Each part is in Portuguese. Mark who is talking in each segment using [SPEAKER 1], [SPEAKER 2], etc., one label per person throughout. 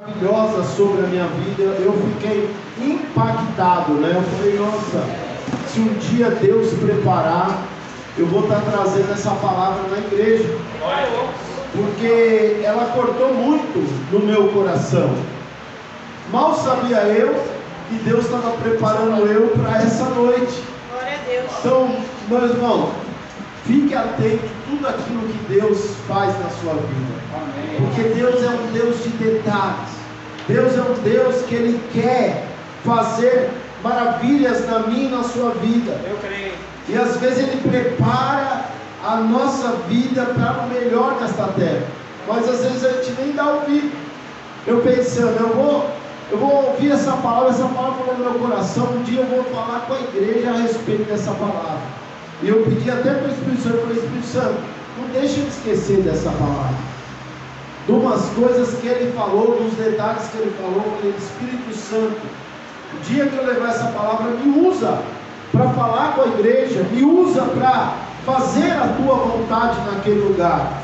[SPEAKER 1] Maravilhosa sobre a minha vida, eu fiquei impactado, né? Eu falei, nossa, se um dia Deus preparar, eu vou estar trazendo essa palavra na igreja, porque ela cortou muito no meu coração. Mal sabia eu que Deus estava preparando eu para essa noite.
[SPEAKER 2] Glória a Deus.
[SPEAKER 1] Então, meu irmão, fique atento a tudo aquilo que Deus faz na sua vida. Amém. Porque Deus é um Deus de detalhes. Deus é um Deus que Ele quer fazer maravilhas na minha e na sua vida.
[SPEAKER 3] Eu creio.
[SPEAKER 1] E às vezes Ele prepara a nossa vida para o melhor nesta terra. Mas às vezes a gente nem dá ouvido. Eu pensando, eu vou ouvir essa palavra falou no meu coração. Um dia eu vou falar com a igreja a respeito dessa palavra. E eu pedi até para o Espírito Santo, eu falei, Espírito Santo, não deixa eu esquecer dessa palavra. De umas coisas que Ele falou, dos detalhes que Ele falou, eu falei, Espírito Santo, o dia que eu levar essa palavra, me usa para falar com a igreja, me usa para fazer a Tua vontade naquele lugar.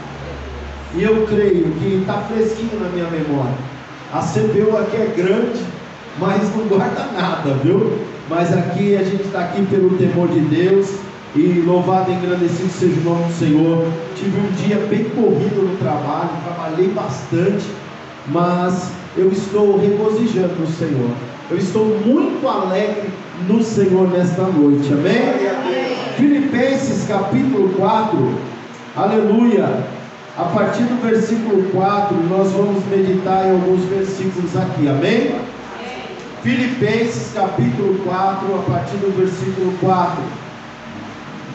[SPEAKER 1] E eu creio que está fresquinho na minha memória. A CPU aqui é grande, mas não guarda nada, viu? Mas aqui a gente está aqui pelo temor de Deus. E louvado e engrandecido seja o nome do Senhor. Tive um dia bem corrido no trabalho, trabalhei bastante, mas eu estou regozijando no Senhor. Eu estou muito alegre no Senhor nesta noite, amém? Filipenses capítulo 4, aleluia. A partir do versículo 4, nós vamos meditar em alguns versículos aqui, amém? Filipenses capítulo 4, a partir do versículo 4.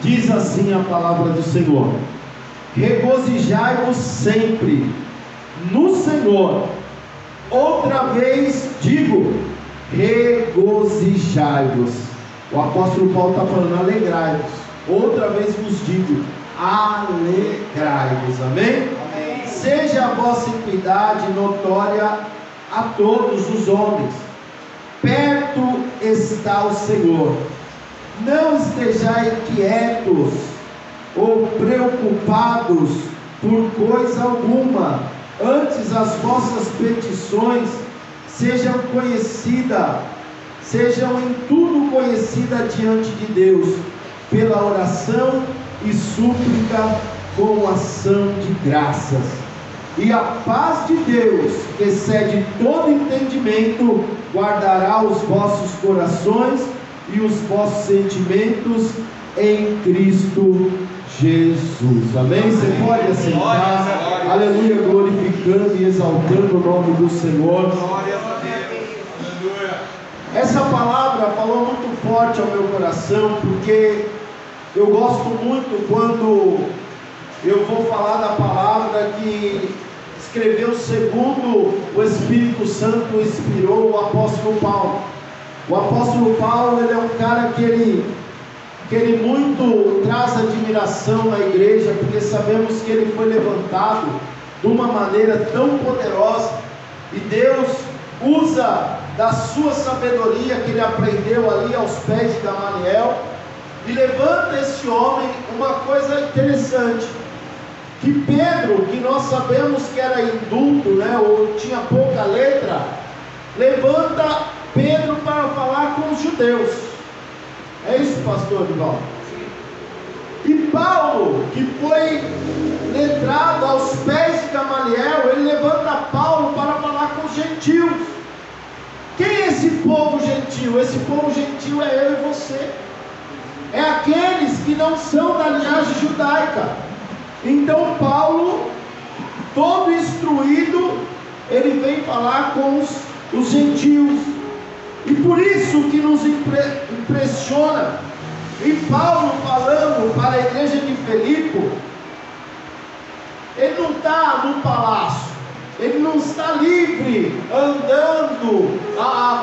[SPEAKER 1] Diz assim a palavra do Senhor: regozijai-vos sempre no Senhor. Outra vez digo, regozijai-vos. O apóstolo Paulo está falando, alegrai-vos. Outra vez vos digo, alegrai-vos. Amém? Amém? Seja a vossa equidade notória a todos os homens. Perto está o Senhor. Não estejais quietos ou preocupados por coisa alguma, antes as vossas petições sejam em tudo conhecidas diante de Deus, pela oração e súplica com ação de graças. E a paz de Deus, que excede todo entendimento, guardará os vossos corações e os vossos sentimentos em Cristo Jesus. Amém? Você pode assentar. Aleluia, glorificando e exaltando o nome do Senhor.
[SPEAKER 3] Glória a Deus. Aleluia.
[SPEAKER 1] Essa palavra falou muito forte ao meu coração, porque eu gosto muito quando eu vou falar da palavra que escreveu segundo o Espírito Santo inspirou o apóstolo Paulo. O apóstolo Paulo, ele é um cara que ele muito traz admiração na igreja, porque sabemos que ele foi levantado de uma maneira tão poderosa, e Deus usa da sua sabedoria que ele aprendeu ali aos pés de Gamaliel, e levanta esse homem. Uma coisa interessante, que Pedro, que nós sabemos que era indulto, né, ou tinha pouca letra, levanta Pedro para falar com os judeus. É isso, pastor Divaldo? E Paulo, que foi letrado aos pés de Gamaliel, ele levanta Paulo para falar com os gentios. Quem é esse povo gentil? Esse povo gentil é eu e você. É aqueles que não são da linhagem judaica. Então Paulo, todo instruído, ele vem falar com os gentios. E por isso que nos impressiona, e Paulo falando para a igreja de Filipe, ele não está no palácio, ele não está livre, andando,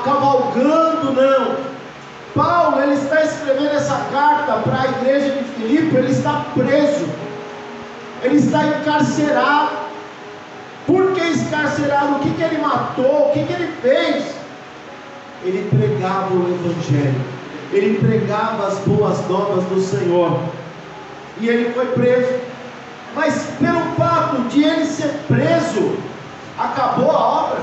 [SPEAKER 1] cavalgando, não. Paulo, ele está escrevendo essa carta para a igreja de Filipe, ele está preso, ele está encarcerado. Por que encarcerado? O que ele matou? O que ele fez? Ele pregava o Evangelho, ele pregava as boas novas do Senhor, e ele foi preso. Mas pelo fato de ele ser preso, acabou a obra?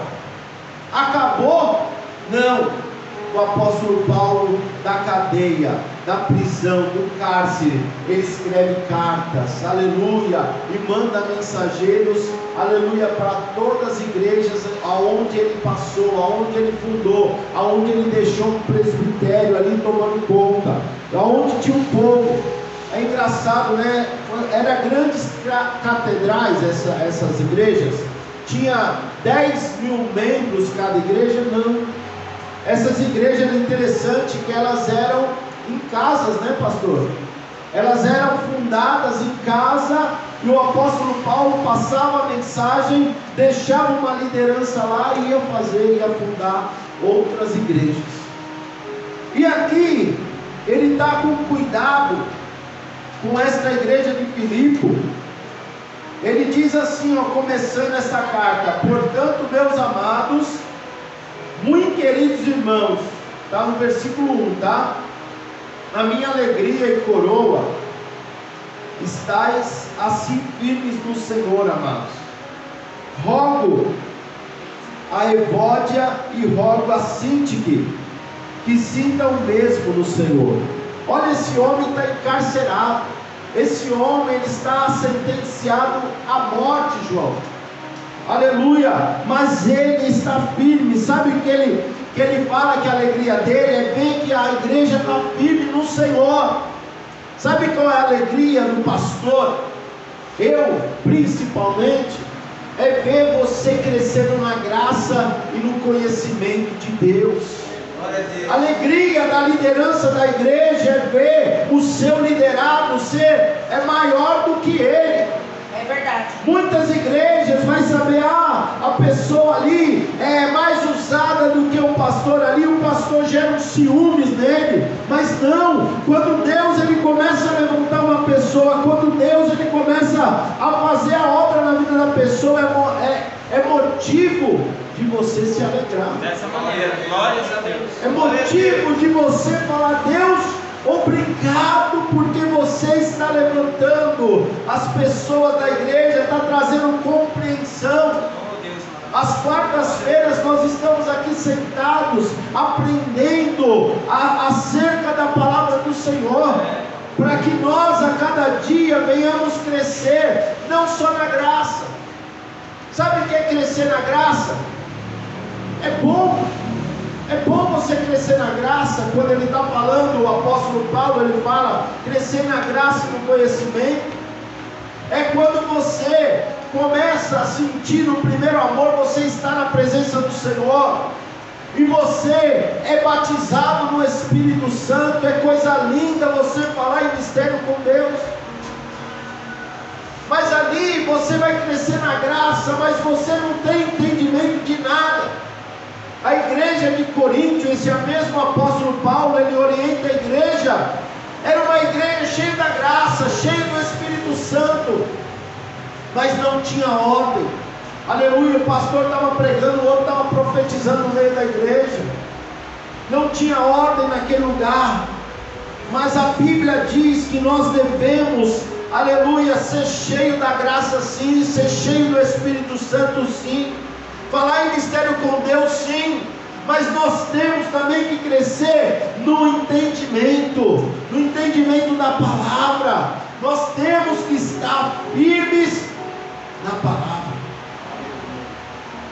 [SPEAKER 1] o apóstolo Paulo da cadeia, da prisão, do cárcere, ele escreve cartas, aleluia, e manda mensageiros, aleluia, para todas as igrejas aonde ele passou, aonde ele fundou, aonde ele deixou um presbitério ali tomando conta, aonde tinha um povo. É engraçado, né? Eram grandes catedrais essas igrejas, tinha 10 mil membros cada igreja. Não, essas igrejas era interessante que elas eram em casas, né, pastor? Elas eram fundadas em casa, e o apóstolo Paulo passava a mensagem, deixava uma liderança lá e ia fundar outras igrejas. E aqui ele está com cuidado com esta igreja de Filipe. Ele diz assim, ó, começando essa carta: portanto, meus amados, muito queridos irmãos, está no versículo 1, tá? A minha alegria e coroa, estáis assim firmes no Senhor, amados. Rogo a Evódia e rogo a Sintique que sintam o mesmo no Senhor. Olha, esse homem está encarcerado, esse homem ele está sentenciado à morte, João, aleluia, mas ele está firme. Sabe o que ele fala? Que a alegria dele é ver que a igreja está firme no Senhor. Sabe qual é a alegria do pastor? Eu, principalmente, é ver você crescendo na graça e no conhecimento de Deus. A alegria da liderança da igreja é ver o seu liderado é maior do que ele.
[SPEAKER 2] É verdade.
[SPEAKER 1] Muitas igrejas vai saber, a pessoa ali é mais usada do que o pastor ali, o pastor gera um ciúmes nele. Mas não, quando Deus ele começa a levantar uma pessoa, quando Deus ele começa a fazer a obra na vida da pessoa, é motivo de você se alegrar.
[SPEAKER 3] Dessa maneira, glórias a Deus.
[SPEAKER 1] É motivo de você falar: Deus, obrigado, porque você está levantando as pessoas da igreja, está trazendo compreensão. Às quartas-feiras nós estamos aqui sentados, aprendendo acerca da palavra do Senhor, para que nós a cada dia venhamos crescer, não só na graça. Sabe o que é crescer na graça? É bom você crescer na graça. Quando ele está falando, o apóstolo Paulo, ele fala, crescer na graça e no conhecimento, é quando você começa a sentir o primeiro amor, você está na presença do Senhor, e você é batizado no Espírito Santo. É coisa linda você falar em mistério com Deus, mas ali você vai crescer na graça, mas você não tem entendimento de nada. A igreja de Coríntio, esse mesmo apóstolo Paulo, ele orienta a igreja, era uma igreja cheia da graça, cheia do Espírito Santo, mas não tinha ordem. Aleluia, o pastor estava pregando, o outro estava profetizando no meio da igreja, não tinha ordem naquele lugar. Mas a Bíblia diz que nós devemos, aleluia, ser cheio da graça sim, ser cheio do Espírito Santo sim, falar em mistério com Deus sim, mas nós temos também que crescer no entendimento da palavra. Nós temos que estar firmes na palavra.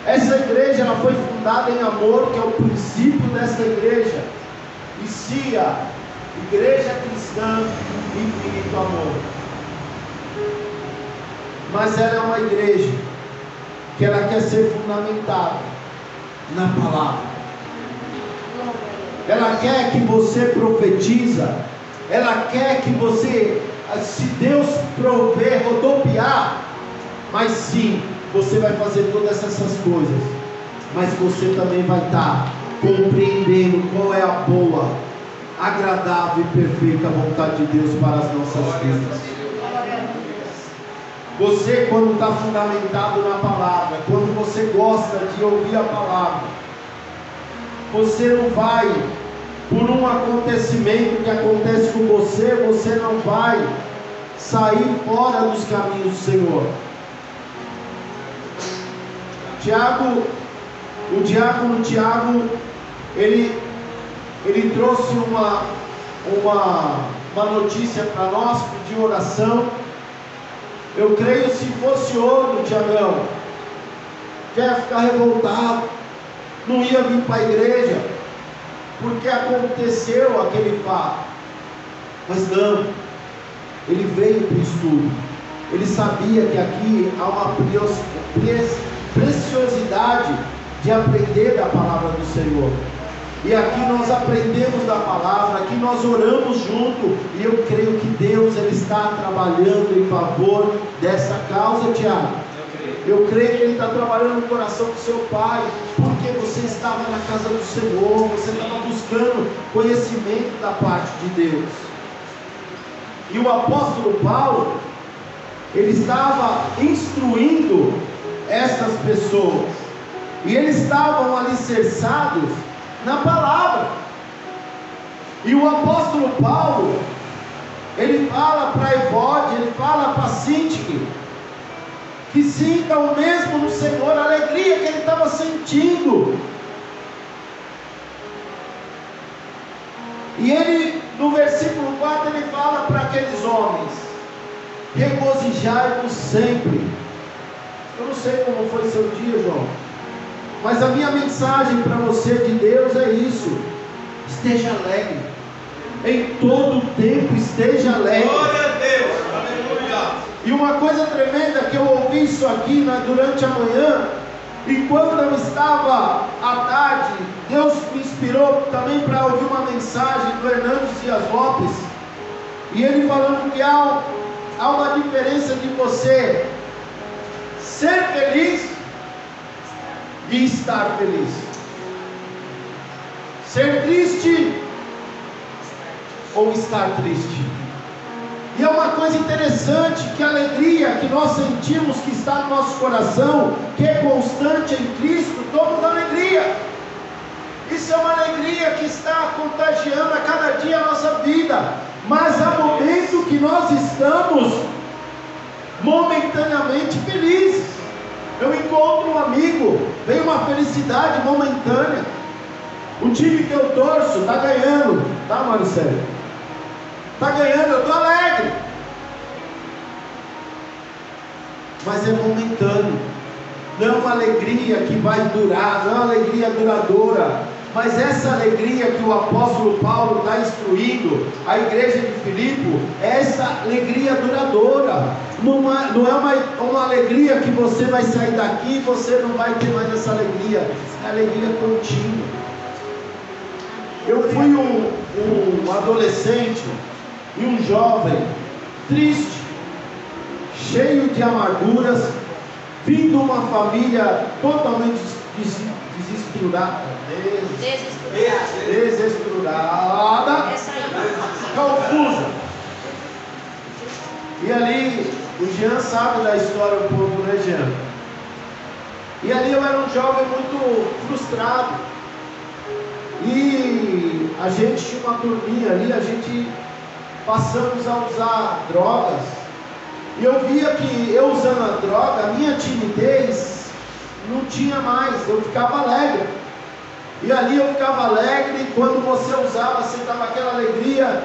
[SPEAKER 1] Essa igreja ela foi fundada em amor, que é o princípio dessa igreja. ICIA, Igreja Cristã Infinito Amor. Mas ela é uma igreja que ela quer ser fundamentada na palavra. Ela quer que você profetiza, ela quer que você, se Deus prover, rodopiar, mas sim, você vai fazer todas essas coisas, mas você também vai estar compreendendo qual é a boa, agradável e perfeita vontade de Deus para as nossas vidas. Você, quando está fundamentado na palavra, quando você gosta de ouvir a palavra, você não vai, por um acontecimento que acontece com você, você não vai sair fora dos caminhos do Senhor. O diácono Tiago, ele ele trouxe uma notícia para nós de oração. Eu creio, se fosse outro, Tiagão, já ia ficar revoltado, não ia vir para a igreja, porque aconteceu aquele fato. Mas não, ele veio para o estudo. Ele sabia que aqui há uma preciosidade de aprender da palavra do Senhor. E aqui nós aprendemos da palavra, aqui nós oramos junto, e eu creio que Deus ele está trabalhando em favor dessa causa, Tiago. Eu creio que Ele está trabalhando no coração do seu pai, porque você estava na casa do Senhor, você estava buscando conhecimento da parte de Deus. E o apóstolo Paulo, ele estava instruindo essas pessoas, e eles estavam alicerçados na palavra. E o apóstolo Paulo, ele fala para Evode, ele fala para Sintique, que sinta o mesmo no Senhor, a alegria que ele estava sentindo. E ele, no versículo 4, ele fala para aqueles homens: regozijai-vos sempre. Eu não sei como foi seu dia, João, mas a minha mensagem para você de Deus é isso: esteja alegre, em todo tempo esteja alegre.
[SPEAKER 3] Glória a Deus, aleluia.
[SPEAKER 1] E uma coisa tremenda que eu ouvi isso aqui durante a manhã, e quando eu estava à tarde, Deus me inspirou também para ouvir uma mensagem do Hernando Dias Lopes, e ele falando que há uma diferença de você ser feliz e estar feliz, ser triste ou estar triste. E é uma coisa interessante que a alegria que nós sentimos, que está no nosso coração, que é constante em Cristo, somos alegria. Isso é uma alegria que está contagiando a cada dia a nossa vida. Mas há momentos que nós estamos momentaneamente felizes. Eu encontro um amigo, vem uma felicidade momentânea. O time que eu torço está ganhando, tá, Marcelo? Está ganhando, eu estou alegre, mas é momentâneo, não é uma alegria que vai durar, não é uma alegria duradoura. Mas essa alegria que o apóstolo Paulo está instruindo a igreja de Filipe, é essa alegria duradoura, não é uma alegria que você vai sair daqui e você não vai ter mais essa alegria, é alegria contínua. Eu fui um adolescente e um jovem triste, cheio de amarguras, vindo de uma família totalmente desestruturada, confusa. E ali, o Jean sabe da história um pouco, né, Jean? E ali eu era um jovem muito frustrado, e a gente tinha uma turminha ali, a gente passamos a usar drogas, e eu via que eu usando a droga, a minha timidez não tinha mais, eu ficava alegre, e ali eu ficava alegre, e quando você usava, você dava aquela alegria,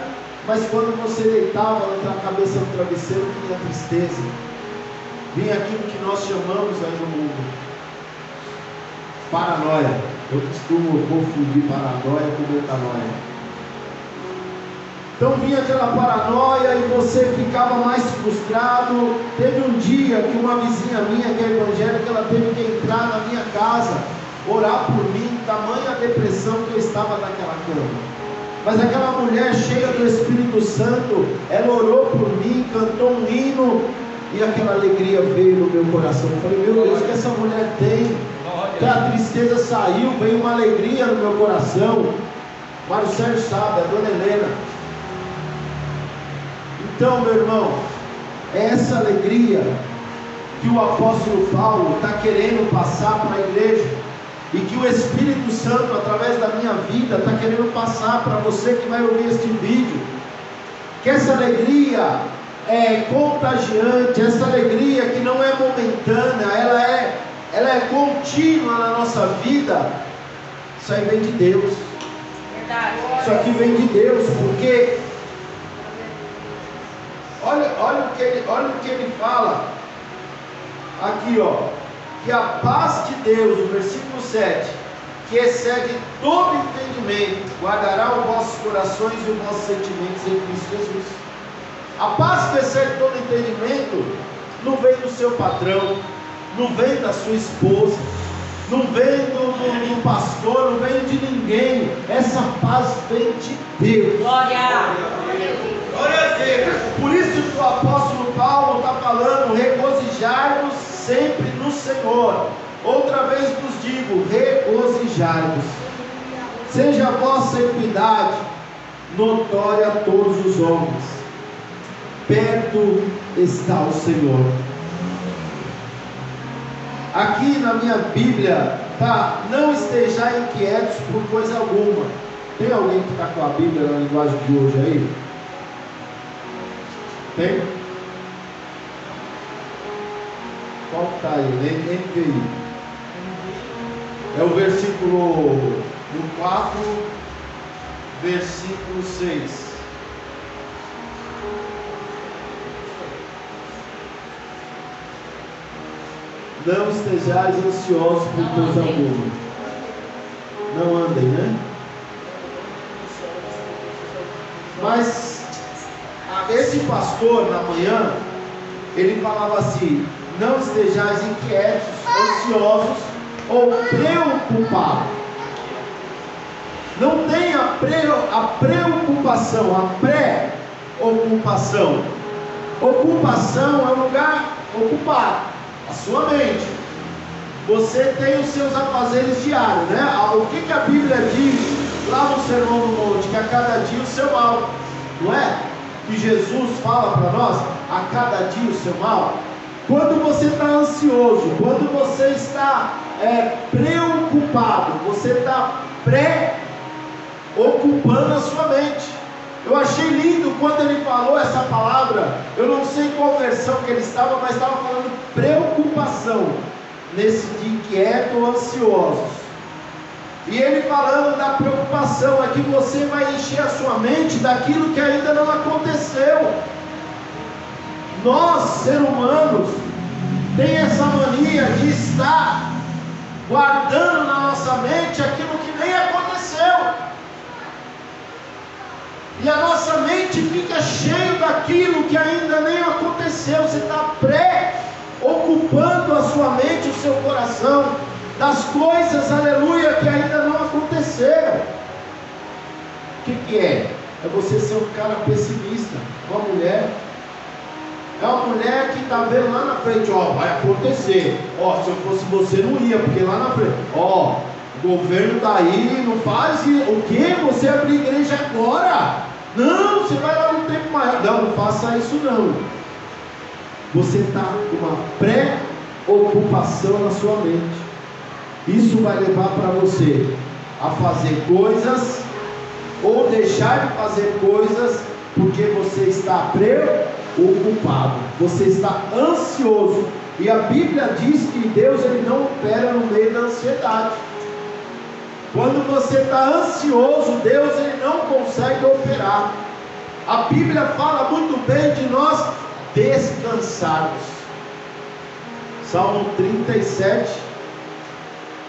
[SPEAKER 1] mas quando você deitava na cabeça no travesseiro, vinha tristeza, vinha aquilo que nós chamamos aí no mundo, paranoia. Eu costumo confundir paranoia com metanoia. Então vinha aquela paranoia e você ficava mais frustrado. Teve um dia que uma vizinha minha, que é evangélica, ela teve que entrar na minha casa, orar por mim, tamanha depressão que eu estava naquela cama. Mas aquela mulher cheia do Espírito Santo, ela orou por mim, cantou um hino, e aquela alegria veio no meu coração. Eu falei: meu Deus, o que essa mulher tem? Que a tristeza saiu, veio uma alegria no meu coração. Mário Sérgio sabe, a dona Helena. Então, meu irmão, é essa alegria que o apóstolo Paulo está querendo passar para a igreja, e que o Espírito Santo, através da minha vida, está querendo passar para você que vai ouvir este vídeo. Que essa alegria é contagiante, essa alegria que não é momentânea, ela é contínua na nossa vida. Isso aí vem de Deus. Isso aqui vem de Deus, porque olha o que ele fala aqui, ó, que a paz de Deus, no versículo 7, que excede todo entendimento, guardará os vossos corações e os vossos sentimentos em Cristo Jesus. A paz que excede todo entendimento não vem do seu patrão, não vem da sua esposa, não vem do pastor, não vem de ninguém. Essa paz vem de Deus.
[SPEAKER 2] Glória a
[SPEAKER 3] Deus.
[SPEAKER 1] Por isso que o apóstolo Paulo está falando: regozijai-vos sempre no Senhor. Outra vez vos digo, regozijai-vos. Seja a vossa equidade notória a todos os homens. Perto está o Senhor. Aqui na minha Bíblia tá: não estejais inquietos por coisa alguma. Tem alguém que está com a Bíblia na linguagem de hoje aí? Tem? Qual que está aí? NVI. É o versículo 4, versículo 6. Não estejais ansiosos por coisa alguma. Não andem, né? Mas esse pastor, na manhã, ele falava assim: não estejais inquietos, ansiosos ou preocupados. Não tenha a preocupação, a pré-ocupação. Ocupação é um lugar ocupado. A sua mente. Você tem os seus afazeres diários, né? O que a Bíblia diz lá no Sermão do Monte? Que a cada dia o seu mal, não é? Que Jesus fala para nós: a cada dia o seu mal. Quando você está ansioso, quando você está preocupado, você está pré-ocupando a sua mente. Eu achei lindo quando ele falou essa palavra. Eu não sei qual versão que ele estava, mas estava falando preocupação, nesse de inquieto ou ansiosos. E ele falando da preocupação é que você vai encher a sua mente daquilo que ainda não aconteceu. Nós, seres humanos, tem essa mania de estar guardando na nossa mente aquilo que nem aconteceu. E a nossa mente fica cheia daquilo que ainda nem aconteceu. Você está pré-ocupando a sua mente, o seu coração, das coisas, aleluia, que ainda não aconteceram. O que é? É você ser um cara pessimista. Uma mulher, é uma mulher que está vendo lá na frente: ó, vai acontecer. Ó, se eu fosse você não ia, porque lá na frente, ó, o governo está aí, não faz isso. O que? Você abrir igreja agora? Não, você vai lá no tempo maior. Não faça isso não. Você está com uma pré-ocupação na sua mente. Isso vai levar para você a fazer coisas ou deixar de fazer coisas porque você está preocupado, você está ansioso. E a Bíblia diz que Deus, ele não opera no meio da ansiedade. Quando você está ansioso, Deus, ele não consegue operar. A Bíblia fala muito bem de nós descansarmos. Salmo 37,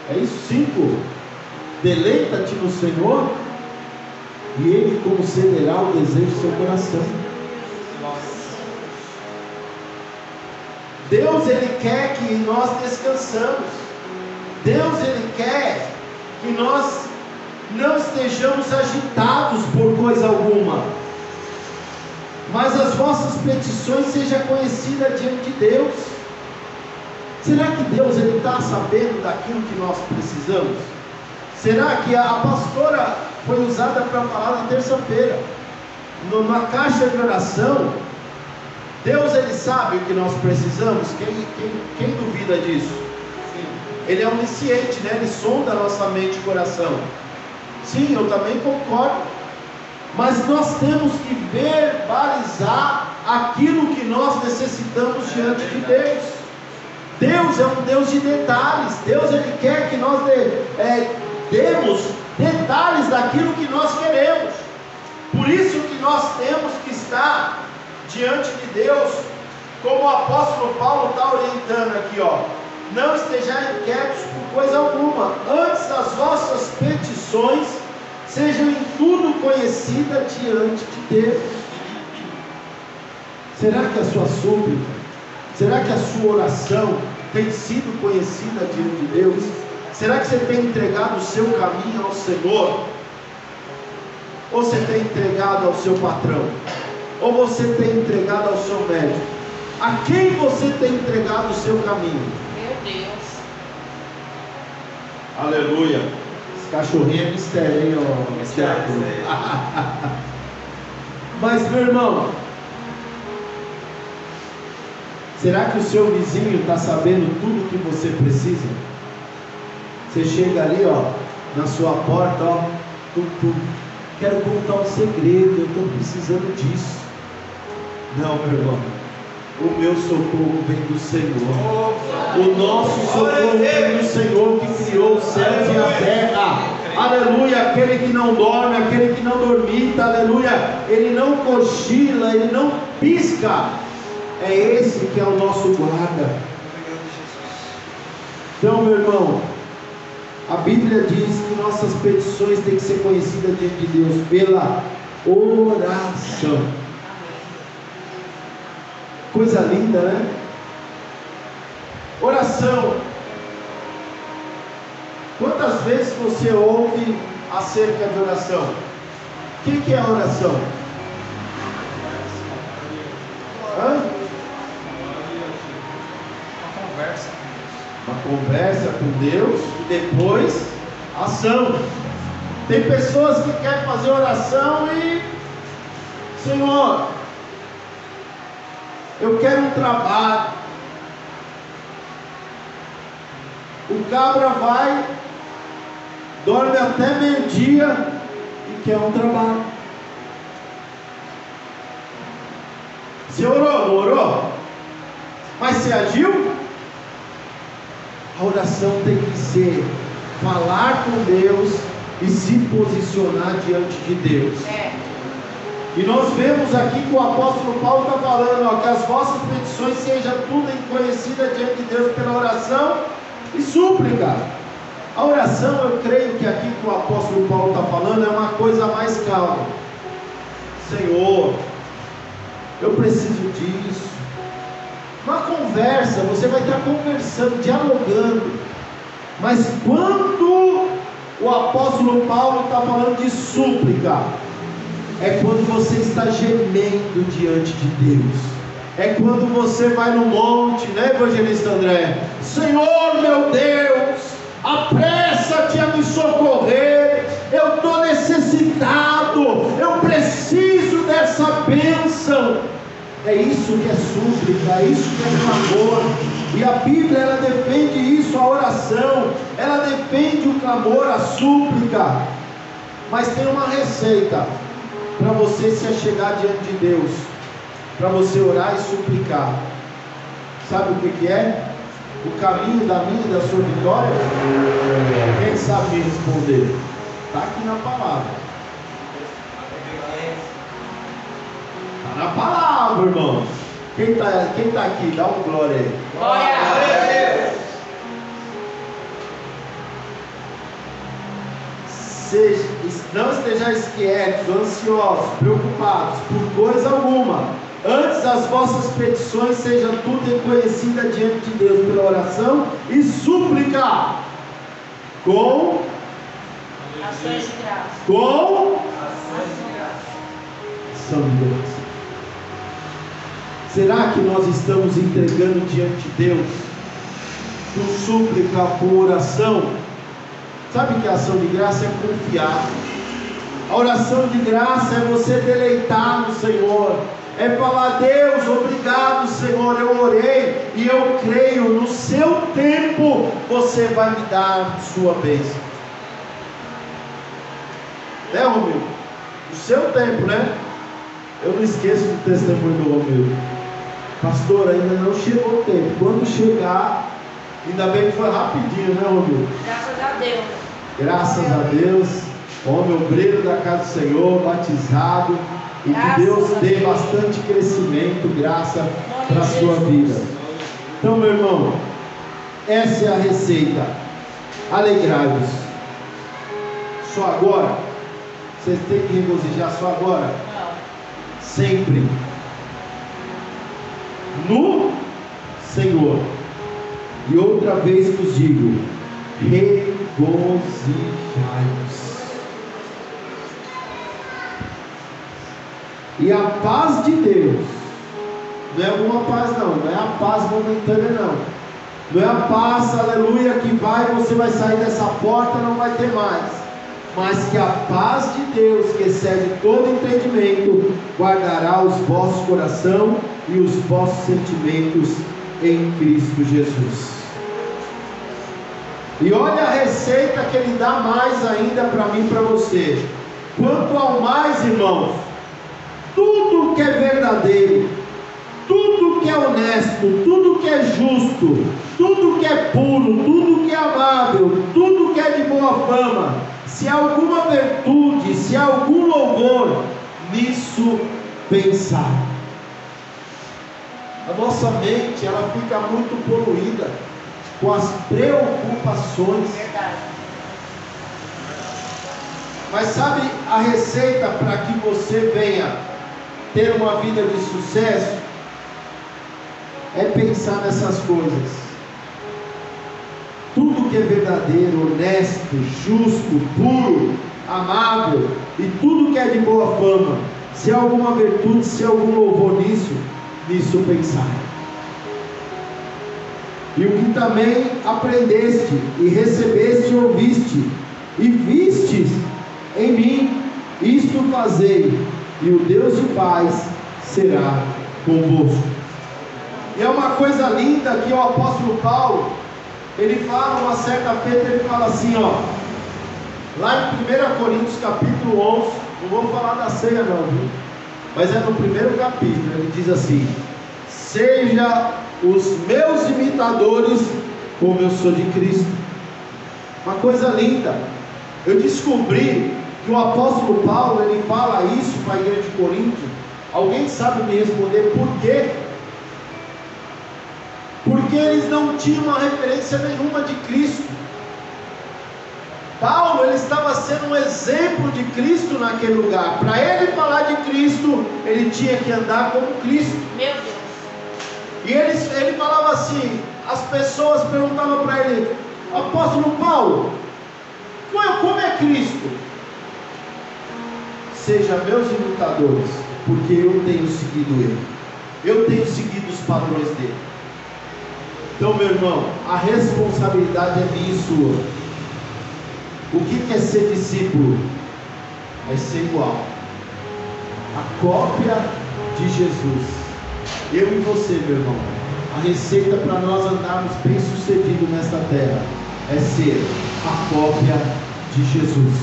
[SPEAKER 1] é isso, 5. Deleita-te no Senhor, e Ele concederá o desejo do seu coração. Deus, ele quer que nós descansamos. Deus, ele quer que nós não estejamos agitados por coisa alguma, mas as vossas petições sejam conhecidas diante de Deus. Será que Deus está sabendo daquilo que nós precisamos? Será que a pastora foi usada para falar na terça-feira, na caixa de oração? Deus, ele sabe o que nós precisamos. Quem duvida disso? Ele é onisciente, né? Ele sonda a nossa mente e coração. Sim, eu também concordo. Mas nós temos que verbalizar aquilo que nós necessitamos diante de Deus. Deus é um Deus de detalhes. Deus, ele quer que nós demos detalhes daquilo que nós temos que estar diante de Deus, como o apóstolo Paulo está orientando aqui, ó. Não estejais inquietos por coisa alguma, antes as vossas petições sejam em tudo conhecidas diante de Deus. Será que a sua súplica, será que a sua oração tem sido conhecida diante de Deus? Será que você tem entregado o seu caminho ao Senhor? Ou você tem entregado ao seu patrão? Ou você tem entregado ao seu médico? A quem você tem entregado o seu caminho?
[SPEAKER 2] Meu Deus.
[SPEAKER 1] Aleluia. Esse cachorrinho é mistério, hein, ó? Mistério. Mas, meu irmão, será que o seu vizinho está sabendo tudo que você precisa? Você chega ali, ó, na sua porta, ó, quero contar um segredo, eu estou precisando disso. Não, meu irmão, o meu socorro vem do Senhor. O nosso socorro vem do Senhor que criou os céus e a terra. Aleluia. Aquele que não dorme, aquele que não dormita, aleluia. Ele não cochila, ele não pisca. É esse que é o nosso guarda. Então, meu irmão, a Bíblia diz que nossas petições têm que ser conhecidas diante de Deus pela oração. Coisa linda, né? Oração. Quantas vezes você ouve acerca de oração? O que é oração? Hã? Uma conversa com Deus e depois ação. Tem pessoas que querem fazer oração e, Senhor, eu quero um trabalho. O cabra vai, dorme até meio-dia e quer um trabalho. Você orou? Não orou? Mas você agiu? A oração tem que ser falar com Deus e se posicionar diante de Deus. E nós vemos aqui que o apóstolo Paulo está falando, ó, que as vossas petições sejam tudo conhecidas diante de Deus pela oração e súplica. A oração, eu creio que aqui que o apóstolo Paulo está falando é uma coisa mais calma. Senhor, eu preciso disso. Uma conversa, você vai estar conversando, dialogando. Mas quando o apóstolo Paulo está falando de súplica, é quando você está gemendo diante de Deus. É quando você vai no monte, né, evangelista André? Senhor meu Deus, apressa-te a me socorrer. Eu estou necessitado, eu preciso dessa bênção. É isso que é súplica, é isso que é clamor. E a Bíblia, ela defende isso, a oração, ela defende o clamor, a súplica. Mas tem uma receita para você se achegar diante de Deus, para você orar e suplicar. Sabe o que é? O caminho da minha e da sua vitória? Quem sabe me responder? Está aqui na palavra. Está na palavra, irmão. Quem está aqui? Dá um glória aí.
[SPEAKER 2] Glória a Deus.
[SPEAKER 1] Não estejais quietos, ansiosos, preocupados por coisa alguma. Antes as vossas petições sejam tudo conhecidas diante de Deus pela oração e súplica. Com
[SPEAKER 2] ações de graça.
[SPEAKER 1] Com
[SPEAKER 2] Ações de graça.
[SPEAKER 1] ação de graça. Será que nós estamos entregando diante de Deus com súplica, com oração? Sabe que a ação de graça é confiar. A oração de graça é você deleitar no Senhor, é falar: Deus, obrigado Senhor, eu orei e eu creio, no seu tempo você vai me dar sua bênção. Né, Romildo? No seu tempo, né? Eu não esqueço do testemunho do Romildo. Pastor, ainda não chegou o tempo. Quando chegar, ainda bem que foi rapidinho, né, Romildo?
[SPEAKER 2] Graças a Deus.
[SPEAKER 1] Graças a Deus. Homem obreiro da casa do Senhor, batizado. E que Deus dê bastante crescimento, graça para a sua vida. Então, meu irmão, essa é a receita. Alegrai-vos. Só agora? Vocês têm que regozijar só agora?
[SPEAKER 2] Não.
[SPEAKER 1] Sempre. No Senhor. E outra vez vos digo: regozijai-vos. E a paz de Deus, não é alguma paz não é a paz momentânea não é a paz, aleluia, que você vai sair dessa porta e não vai ter mais, mas que a paz de Deus, que excede todo entendimento, guardará os vossos corações e os vossos sentimentos em Cristo Jesus. E olha a receita que Ele dá mais ainda para mim e para você. Quanto ao mais, irmãos, tudo que é verdadeiro, tudo que é honesto, tudo que é justo, tudo que é puro, tudo que é amável, tudo que é de boa fama, se há alguma virtude, se há algum louvor, nisso pensar. A nossa mente, ela fica muito poluída com as preocupações.
[SPEAKER 2] Verdade.
[SPEAKER 1] Mas sabe a receita para que você venha ter uma vida de sucesso? É pensar nessas coisas. Tudo que é verdadeiro, honesto, justo, puro, amável, e tudo que é de boa fama, se há alguma virtude, se há algum louvor nisso pensar. E o que também aprendeste, e recebeste, e ouviste, e vistes em mim, isto fazei, e o Deus de paz será convosco. E é uma coisa linda que o apóstolo Paulo, ele fala uma certa feita, ele fala assim, lá em 1 Coríntios capítulo 11, não vou falar da ceia não, viu? Mas é no primeiro capítulo, ele diz assim: seja os meus imitadores como eu sou de Cristo. Uma coisa linda. Eu descobri que o apóstolo Paulo, ele fala isso para a igreja de Corinto. Alguém sabe me responder por quê? Porque eles não tinham uma referência nenhuma de Cristo. Paulo, ele estava sendo um exemplo de Cristo naquele lugar. Para ele falar de Cristo, ele tinha que andar como Cristo.
[SPEAKER 2] Meu Deus.
[SPEAKER 1] E ele falava assim, as pessoas perguntavam para ele: apóstolo Paulo, como é Cristo? Seja meus imitadores, porque eu tenho seguido Ele, eu tenho seguido os padrões dele. Então, meu irmão, a responsabilidade é minha e sua. O que é ser discípulo? É ser igual, a cópia de Jesus. Eu e você, meu irmão, a receita para nós andarmos bem sucedido nesta terra é ser a cópia de Jesus.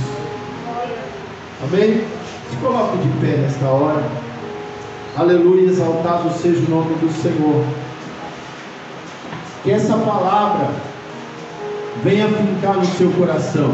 [SPEAKER 1] Amém? Se coloque de pé nesta hora. Aleluia, exaltado seja o nome do Senhor. Que essa palavra venha fincar no seu coração.